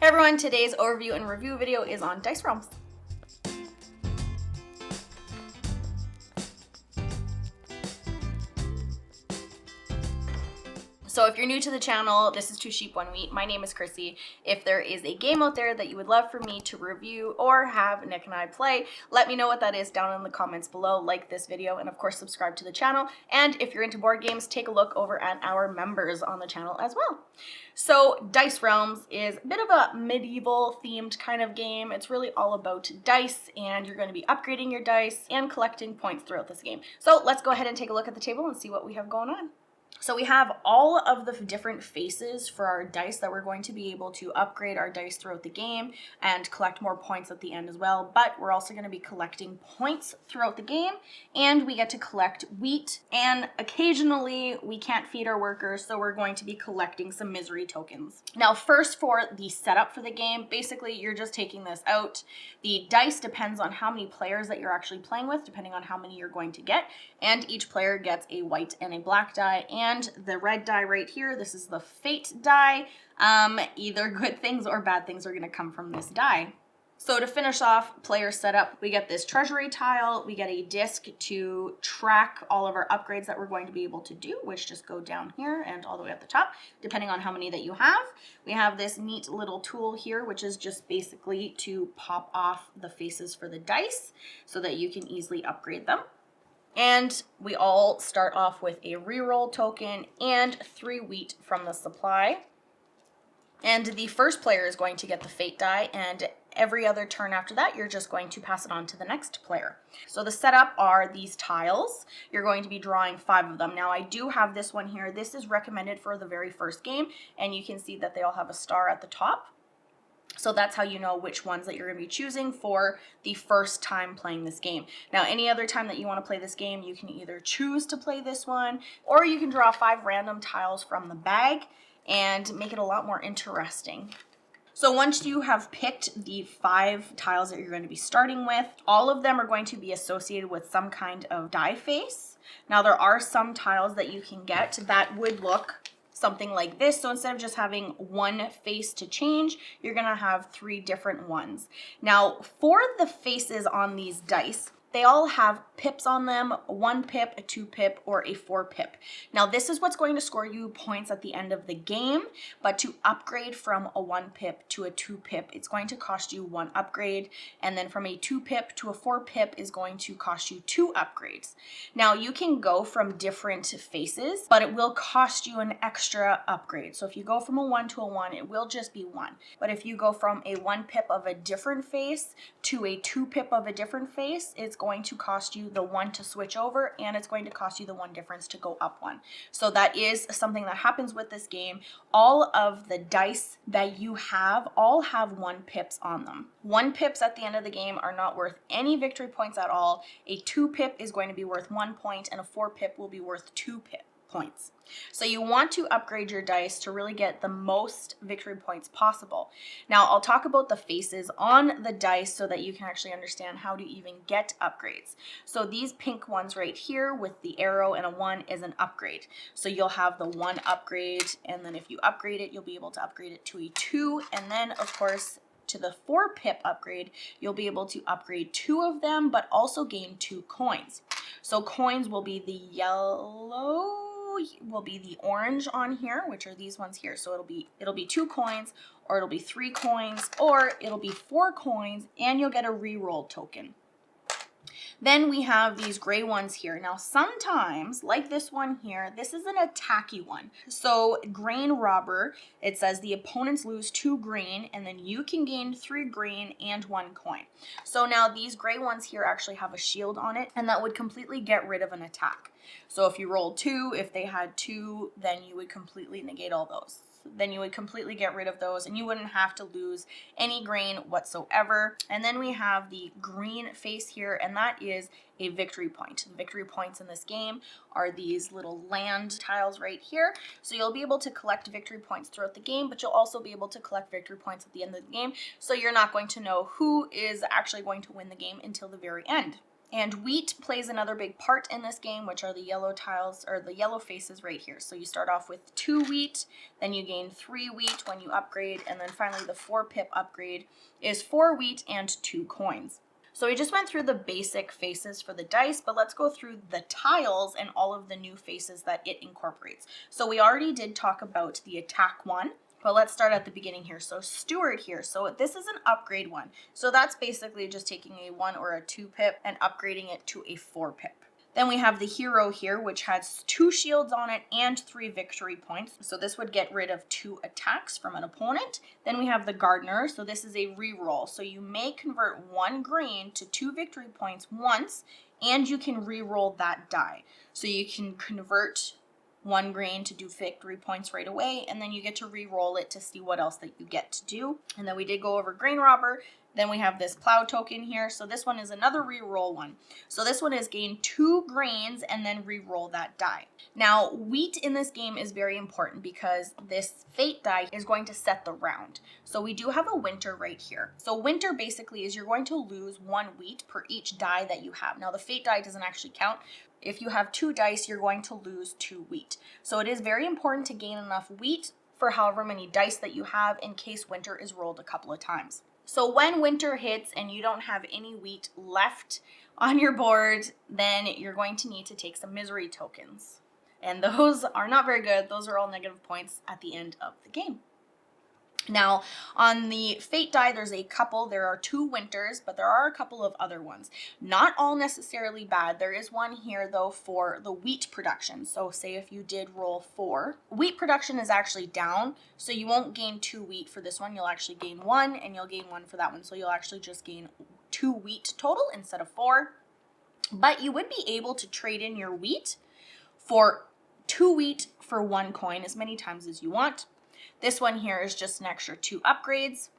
Hey everyone, today's overview and review video is on Dice Realms. So if you're new to the channel, this is 𝒂𝒐𝒏𝒏. My name is Krissy. If there is a game out there that you would love for me to review or have Nick and I play, let me know what that is down in the comments below. Like this video and of course subscribe to the channel. And if you're into board games, take a look over at our members on the channel as well. So Dice Realms is a bit of a medieval themed kind of game. It's really all about dice, and you're going to be upgrading your dice and collecting points throughout this game. So let's go ahead and take a look at the table and see what we have going on. So we have all of the different faces for our dice that we're going to be able to upgrade our dice throughout the game and collect more points at the end as well. But we're also going to be collecting points throughout the game, and we get to collect wheat, and occasionally we can't feed our workers, so we're going to be collecting some misery tokens. Now first, for the setup for the game, basically you're just taking this out. The dice depends on how many players that you're actually playing with, depending on how many you're going to get, and each player gets a white and a black die, and the red die right here, this is the fate die. Either good things or bad things are going to come from this die. So to finish off player setup, we get this treasury tile, we get a disc to track all of our upgrades that we're going to be able to do, which just go down here and all the way at the top, depending on how many that you have. We have this neat little tool here, which is just basically to pop off the faces for the dice so that you can easily upgrade them. And we all start off with a reroll token and 3 wheat from the supply. And the first player is going to get the fate die, and every other turn after that, you're just going to pass it on to the next player. So the setup are these tiles. You're going to be drawing 5 of them. Now I do have this one here. This is recommended for the very first game, and you can see that they all have a star at the top. So that's how you know which ones that you're going to be choosing for the first time playing this game. Now, any other time that you want to play this game, you can either choose to play this one, or you can draw 5 random tiles from the bag and make it a lot more interesting. So once you have picked the 5 tiles that you're going to be starting with, all of them are going to be associated with some kind of die face. Now, there are some tiles that you can get that would look something like this. So instead of just having one face to change, you're gonna have 3 different ones. Now for the faces on these dice, they all have pips on them, 1 pip, a 2 pip, or a 4 pip. Now this is what's going to score you points at the end of the game, but to upgrade from a 1 pip to a 2 pip, it's going to cost you 1 upgrade, and then from a 2 pip to a 4 pip is going to cost you 2 upgrades. Now you can go from different faces, but it will cost you an extra upgrade. So if you go from a 1 to a 1, it will just be 1. But if you go from a 1 pip of a different face to a 2 pip of a different face, it's going to cost you the 1 to switch over, and it's going to cost you the 1 difference to go up 1. So that is something that happens with this game. All of the dice that you have all have 1 pips on them. 1 pips at the end of the game are not worth any victory points at all. A 2 pip is going to be worth 1 point, and a 4 pip will be worth 2 points. So you want to upgrade your dice to really get the most victory points possible. Now I'll talk about the faces on the dice so that you can actually understand how to even get upgrades. So these pink ones right here with the arrow and a 1 is an upgrade. So you'll have the 1 upgrade, and then if you upgrade it, you'll be able to upgrade it to a 2, and then of course to the 4 pip upgrade, you'll be able to upgrade 2 of them, but also gain 2 coins. So coins will be the yellow, will be the orange on here, which are these ones here. So it'll be 2 coins, or it'll be 3 coins, or it'll be 4 coins, and you'll get a reroll token. Then we have these gray ones here. Now sometimes, like this one here, this is an attacky one. So grain robber, it says the opponents lose 2 green, and then you can gain 3 green and 1 coin. So now these gray ones here actually have a shield on it, and that would completely get rid of an attack. So if you rolled 2, if they had 2, then you would completely negate all those. Then you would completely get rid of those, and you wouldn't have to lose any grain whatsoever. And then we have the green face here, and that is a victory point. The victory points in this game are these little land tiles right here. So you'll be able to collect victory points throughout the game, but you'll also be able to collect victory points at the end of the game. So you're not going to know who is actually going to win the game until the very end. And wheat plays another big part in this game, which are the yellow tiles, or the yellow faces right here. So you start off with 2 wheat, then you gain 3 wheat when you upgrade, and then finally the 4 pip upgrade is 4 wheat and 2 coins. So we just went through the basic faces for the dice, but let's go through the tiles and all of the new faces that it incorporates. So we already did talk about the attack one, but let's start at the beginning here. So Steward here. So this is an upgrade one. So that's basically just taking a 1 or a 2 pip and upgrading it to a 4 pip. Then we have the Hero here, which has 2 shields on it and 3 victory points. So this would get rid of 2 attacks from an opponent. Then we have the Gardener. So this is a reroll. So you may convert 1 green to 2 victory points once, and you can reroll that die. So you can convert 1 green to do victory points right away, and then you get to re-roll it to see what else that you get to do. And then we did go over Grain Robber. Then we have this Plow token here. So this one is another re-roll one. So this one is gain 2 grains and then re-roll that die. Now, wheat in this game is very important because this fate die is going to set the round. So we do have a winter right here. So winter basically is you're going to lose 1 wheat per each die that you have. Now the fate die doesn't actually count. If you have 2 dice, you're going to lose 2 wheat. So it is very important to gain enough wheat for however many dice that you have in case winter is rolled a couple of times. So when winter hits and you don't have any wheat left on your board, then you're going to need to take some misery tokens. And those are not very good. Those are all negative points at the end of the game. Now, on the fate die, there's a couple. There are 2 winters, but there are a couple of other ones. Not all necessarily bad. There is one here, though, for the wheat production. So say if you did roll 4. Wheat production is actually down, so you won't gain 2 wheat for this one. You'll actually gain 1, and you'll gain 1 for that one. So you'll actually just gain 2 wheat total instead of 4. But you would be able to trade in your wheat for 2 wheat for 1 coin as many times as you want. This one here is just an extra 2 upgrades.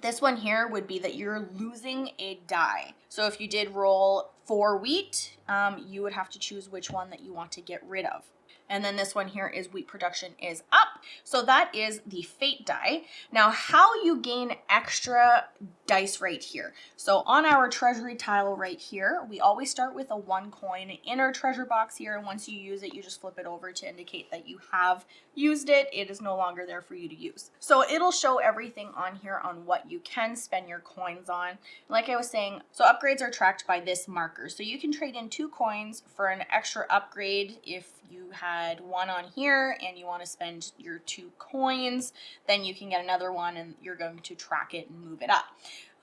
This one here would be that you're losing a die. So if you did roll 4 wheat, you would have to choose which one that you want to get rid of. And then this one here is wheat production is up. So that is the fate die. Now how you gain extra dice right here. So on our treasury tile right here, we always start with a 1 coin in our treasure box here. And once you use it, you just flip it over to indicate that you have used it. It is no longer there for you to use. So it'll show everything on here on what you can spend your coins on. Like I was saying, so upgrades are tracked by this marker. So you can trade in 2 coins for an extra upgrade. If you had 1 on here and you want to spend your 2 coins, then you can get another one and you're going to track it and move it up.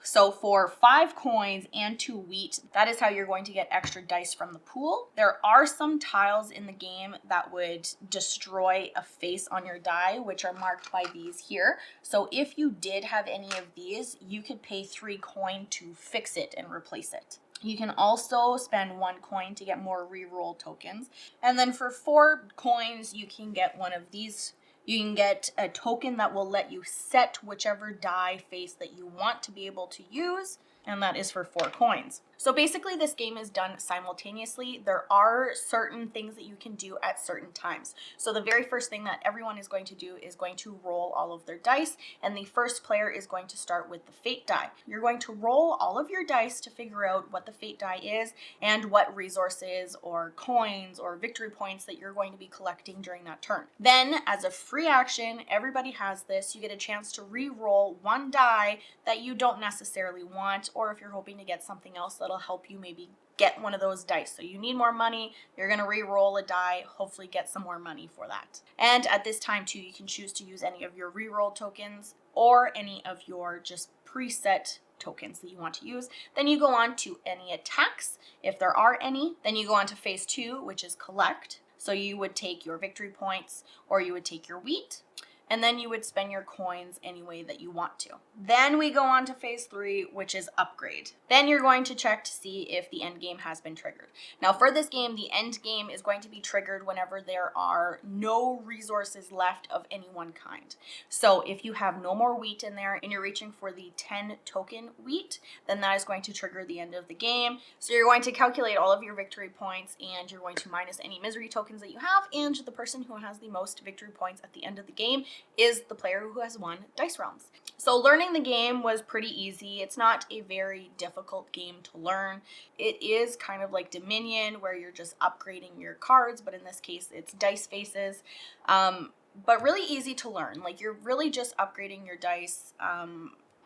So for 5 coins and 2 wheat, that is how you're going to get extra dice from the pool. There are some tiles in the game that would destroy a face on your die, which are marked by these here. So if you did have any of these, you could pay 3 coin to fix it and replace it. You can also spend 1 coin to get more reroll tokens. And then for 4 coins, you can get one of these. You can get a token that will let you set whichever die face that you want to be able to use, and that is for 4 coins. So basically this game is done simultaneously. There are certain things that you can do at certain times. So the very first thing that everyone is going to do is going to roll all of their dice, and the first player is going to start with the fate die. You're going to roll all of your dice to figure out what the fate die is and what resources or coins or victory points that you're going to be collecting during that turn. Then as a free action, everybody has this, you get a chance to re-roll 1 die that you don't necessarily want, or if you're hoping to get something else that'll help you maybe get one of those dice. So you need more money, you're going to re-roll a die, hopefully get some more money for that. And at this time too, you can choose to use any of your re-roll tokens or any of your just preset tokens that you want to use. Then you go on to any attacks, if there are any. Then you go on to phase 2, which is collect. So you would take your victory points or you would take your wheat, and then you would spend your coins any way that you want to. Then we go on to phase 3, which is upgrade. Then you're going to check to see if the end game has been triggered. Now for this game, the end game is going to be triggered whenever there are no resources left of any one kind. So if you have no more wheat in there and you're reaching for the 10 token wheat, then that is going to trigger the end of the game. So you're going to calculate all of your victory points and you're going to minus any misery tokens that you have, and the person who has the most victory points at the end of the game is the player who has won Dice Realms. So learning the game was pretty easy. It's not a very difficult game to learn. It is kind of like Dominion, where you're just upgrading your cards, but in this case it's dice faces. But really easy to learn. Like, you're really just upgrading your dice.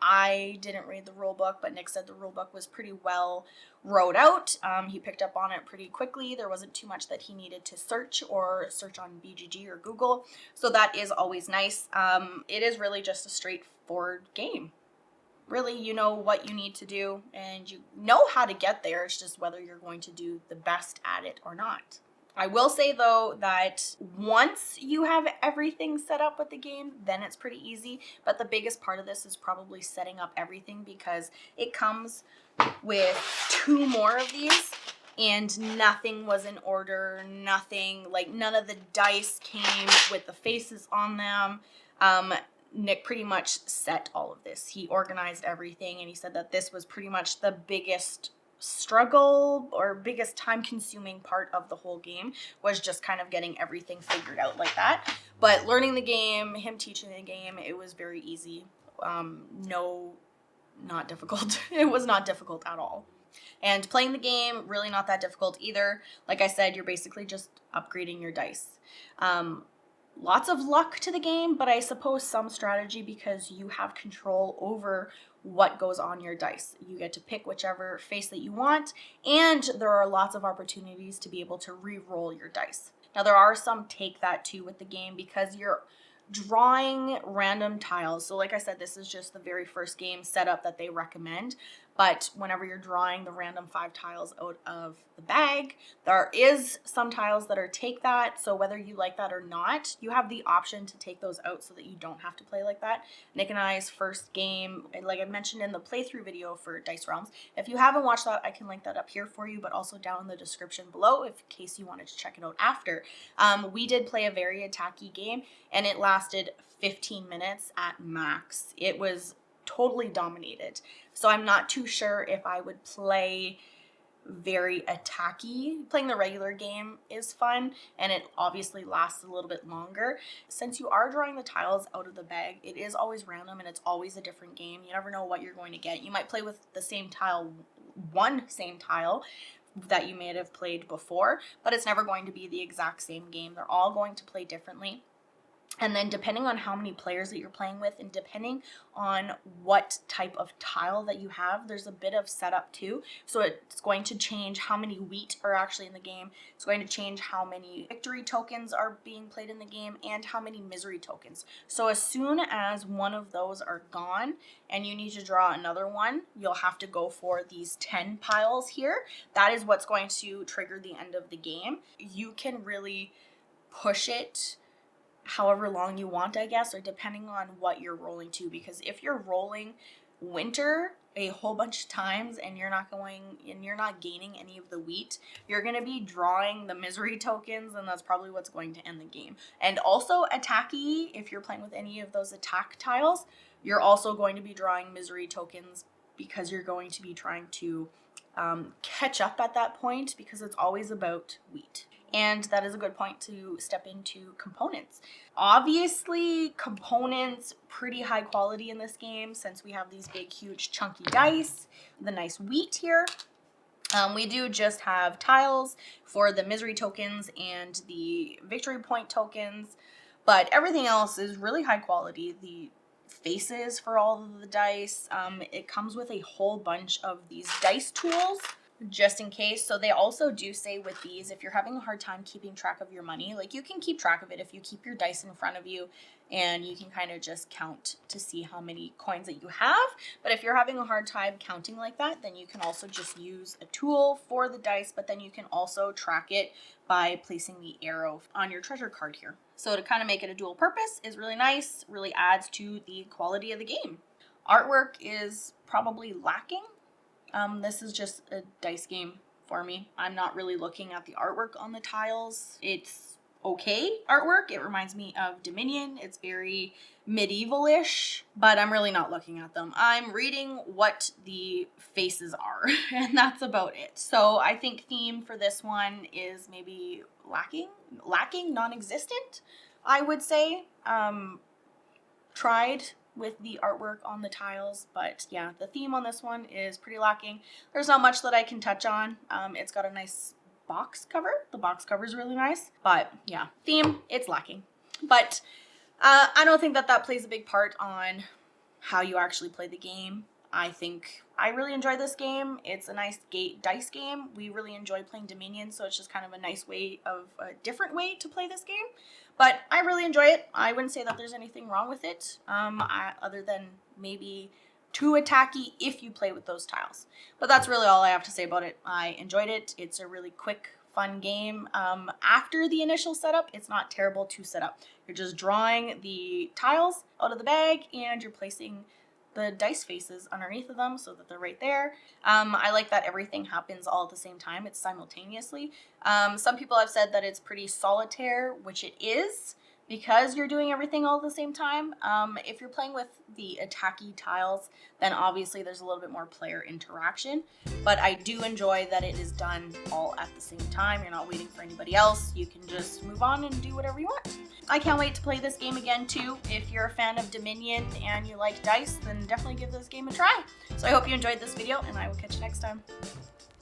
I didn't read the rule book, but Nick said the rule book was pretty well wrote out. He picked up on it pretty quickly. There wasn't too much that he needed to search on BGG or Google. So that is always nice. It is really just a straightforward game. Really, you know what you need to do and you know how to get there. It's just whether you're going to do the best at it or not. I will say, though, that once you have everything set up with the game, then it's pretty easy. But the biggest part of this is probably setting up everything, because it comes with 2 more of these and nothing was in order. None of the dice came with the faces on them. Nick pretty much set all of this. He organized everything, and he said that this was pretty much the biggest struggle or biggest time-consuming part of the whole game, was just kind of getting everything figured out like that. But learning the game, him teaching the game, it was very easy. No, not difficult. It was not difficult at all. And playing the game, really not that difficult either. Like I said, you're basically just upgrading your dice. Lots of luck to the game, but I suppose some strategy, because you have control over what goes on your dice. You get to pick whichever face that you want, and there are lots of opportunities to be able to re-roll your dice. Now, there are some take that too with the game, because you're drawing random tiles. So like I said, this is just the very first game setup that they recommend. But whenever you're drawing the random 5 tiles out of the bag, there is some tiles that are take that. So whether you like that or not, you have the option to take those out so that you don't have to play like that. Nick and I's first game, like I mentioned in the playthrough video for Dice Realms, if you haven't watched that, I can link that up here for you, but also down in the description below in case you wanted to check it out after. We did play a very attacky game, and it lasted 15 minutes at max. It was totally dominated. So I'm not too sure if I would play very attacky. Playing the regular game is fun, and it obviously lasts a little bit longer. Since you are drawing the tiles out of the bag, it is always random and it's always a different game. You never know what you're going to get. You might play with the same tile that you may have played before, but it's never going to be the exact same game. They're all going to play differently. And then depending on how many players that you're playing with, and depending on what type of tile that you have, there's a bit of setup too. So it's going to change how many wheat are actually in the game. It's going to change how many victory tokens are being played in the game, and how many misery tokens. So as soon as one of those are gone and you need to draw another one, you'll have to go for these 10 piles here. That is what's going to trigger the end of the game. You can really push it however long you want, I guess, or depending on what you're rolling to, because if you're rolling winter a whole bunch of times and you're not gaining any of the wheat, you're going to be drawing the misery tokens, and that's probably what's going to end the game. And also attacky, if you're playing with any of those attack tiles, you're also going to be drawing misery tokens, because you're going to be trying to catch up at that point, because it's always about wheat. And that is a good point to step into components. Obviously, components, pretty high quality in this game, since we have these big, huge, chunky dice, the nice wheat here. We do just have tiles for the misery tokens and the victory point tokens, but everything else is really high quality. The faces for all of the dice, it comes with a whole bunch of these dice tools, just in case. So they also do say with these, if you're having a hard time keeping track of your money, like, you can keep track of it if you keep your dice in front of you, and you can kind of just count to see how many coins that you have. But if you're having a hard time counting like that, then you can also just use a tool for the dice, but then you can also track it by placing the arrow on your treasure card here. So to kind of make it a dual purpose is really nice, really adds to the quality of the game. Artwork is probably lacking. This is just a dice game for me. I'm not really looking at the artwork on the tiles. It's okay artwork. It reminds me of Dominion. It's very medieval-ish, but I'm really not looking at them. I'm reading what the faces are, and that's about it. So I think theme for this one is maybe lacking, non-existent, I would say. tried with the artwork on the tiles, but yeah, the theme on this one is pretty lacking. There's not much that I can touch on. It's got a nice box cover. The box cover is really nice, but yeah, theme, it's lacking. But I don't think that that plays a big part on how you actually play the game. I think I really enjoy this game. It's a nice dice game. We really enjoy playing Dominion, so it's just kind of a nice way of a different way to play this game. But I really enjoy it. I wouldn't say that there's anything wrong with it, other than maybe too attacky if you play with those tiles. But that's really all I have to say about it. I enjoyed it. It's a really quick, fun game. After the initial setup, it's not terrible to set up. You're just drawing the tiles out of the bag and you're placing the dice faces underneath of them so that they're right there. I like that everything happens all at the same time. It's simultaneously. Some people have said that it's pretty solitaire, which it is, because you're doing everything all at the same time. If you're playing with the attacky tiles, then obviously there's a little bit more player interaction. But I do enjoy that it is done all at the same time. You're not waiting for anybody else. You can just move on and do whatever you want. I can't wait to play this game again too. If you're a fan of Dominion and you like dice, then definitely give this game a try. So I hope you enjoyed this video, and I will catch you next time.